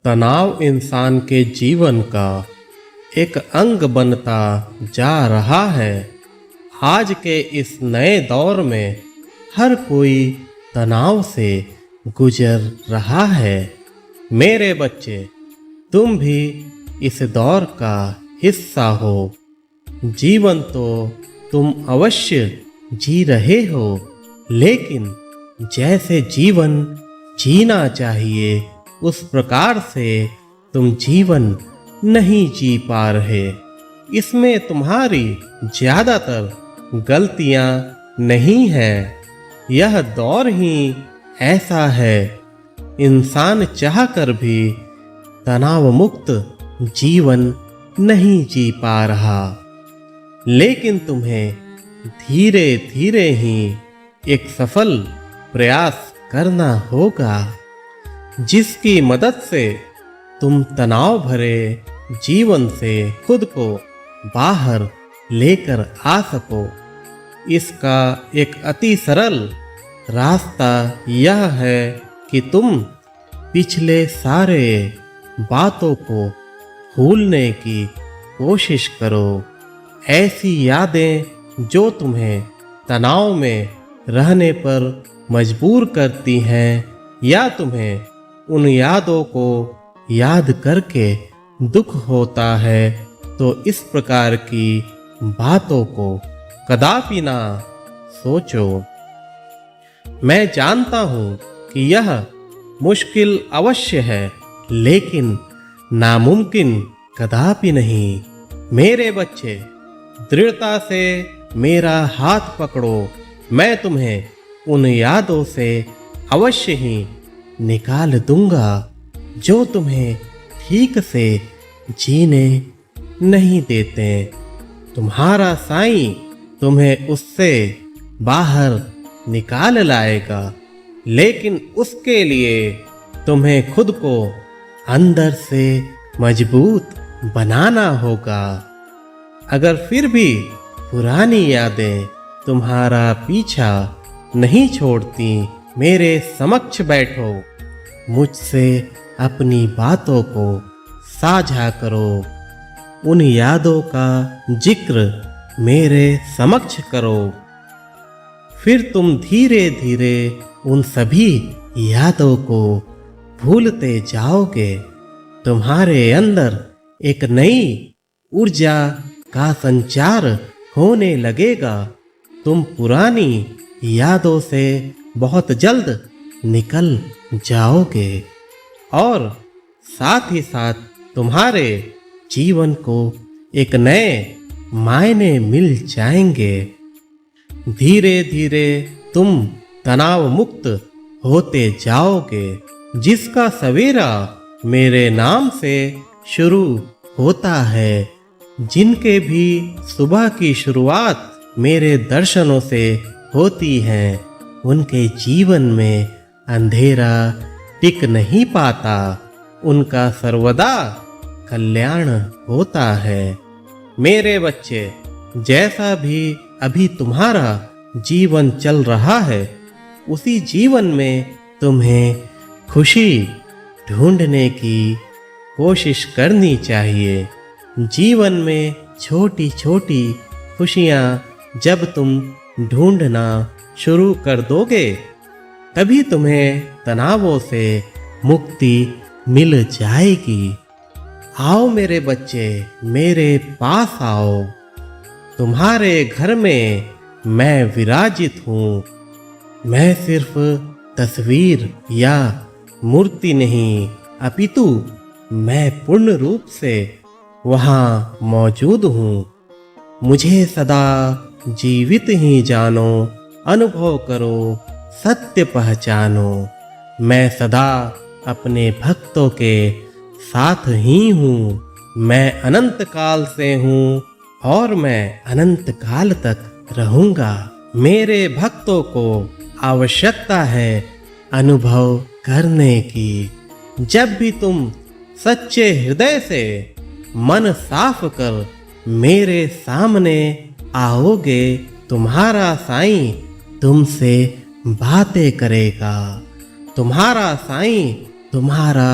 तनाव इंसान के जीवन का एक अंग बनता जा रहा है। आज के इस नए दौर में हर कोई तनाव से गुजर रहा है। मेरे बच्चे, तुम भी इस दौर का हिस्सा हो। जीवन तो तुम अवश्य जी रहे हो, लेकिन जैसे जीवन जीना चाहिए उस प्रकार से तुम जीवन नहीं जी पा रहे। इसमें तुम्हारी ज़्यादातर गलतियां नहीं हैं। यह दौर ही ऐसा है। इंसान चाहकर भी तनाव मुक्त जीवन नहीं जी पा रहा। लेकिन तुम्हें धीरे धीरे ही एक सफल प्रयास करना होगा, जिसकी मदद से तुम तनाव भरे जीवन से खुद को बाहर लेकर आ सको। इसका एक अति सरल रास्ता यह है कि तुम पिछले सारे बातों को भूलने की कोशिश करो। ऐसी यादें जो तुम्हें तनाव में रहने पर मजबूर करती हैं, या तुम्हें उन यादों को याद करके दुख होता है, तो इस प्रकार की बातों को कदापि ना सोचो। मैं जानता हूँ कि यह मुश्किल अवश्य है, लेकिन नामुमकिन कदापि नहीं। मेरे बच्चे, दृढ़ता से मेरा हाथ पकड़ो। मैं तुम्हें उन यादों से अवश्य ही निकाल दूंगा जो तुम्हें ठीक से जीने नहीं देते। तुम्हारा साईं तुम्हें उससे बाहर निकाल लाएगा, लेकिन उसके लिए तुम्हें खुद को अंदर से मजबूत बनाना होगा। अगर फिर भी पुरानी यादें तुम्हारा पीछा नहीं छोड़ती, मेरे समक्ष बैठो। मुझसे अपनी बातों को साझा करो। उन यादों का जिक्र मेरे समक्ष करो। फिर तुम धीरे धीरे उन सभी यादों को भूलते जाओगे। तुम्हारे अंदर एक नई ऊर्जा का संचार होने लगेगा। तुम पुरानी यादों से बहुत जल्द निकल जाओगे और साथ ही साथ तुम्हारे जीवन को एक नए मायने मिल जाएंगे। धीरे धीरे तुम तनाव मुक्त होते जाओगे, जिसका सवेरा मेरे नाम से शुरू होता है। जिनके भी सुबह की शुरुआत मेरे दर्शनों से होती है, उनके जीवन में अंधेरा टिक नहीं पाता। उनका सर्वदा कल्याण होता है। मेरे बच्चे, जैसा भी अभी तुम्हारा जीवन चल रहा है, उसी जीवन में तुम्हें खुशी ढूंढने की कोशिश करनी चाहिए। जीवन में छोटी छोटी खुशियाँ जब तुम ढूंढना शुरू कर दोगे, तभी तुम्हें तनावों से मुक्ति मिल जाएगी। आओ मेरे बच्चे, मेरे पास आओ। तुम्हारे घर में मैं विराजित हूँ। मैं सिर्फ तस्वीर या मूर्ति नहीं, अपितु मैं पूर्ण रूप से वहाँ मौजूद हूँ। मुझे सदा जीवित ही जानो, अनुभव करो, सत्य पहचानो। मैं सदा अपने भक्तों के साथ ही हूँ। मैं अनंत काल से हूँ और मैं अनंत काल तक रहूँगा। मेरे भक्तों को आवश्यकता है अनुभव करने की। जब भी तुम सच्चे हृदय से मन साफ कर मेरे सामने आओगे, तुम्हारा साईं तुमसे बातें करेगा। तुम्हारा साईं तुम्हारा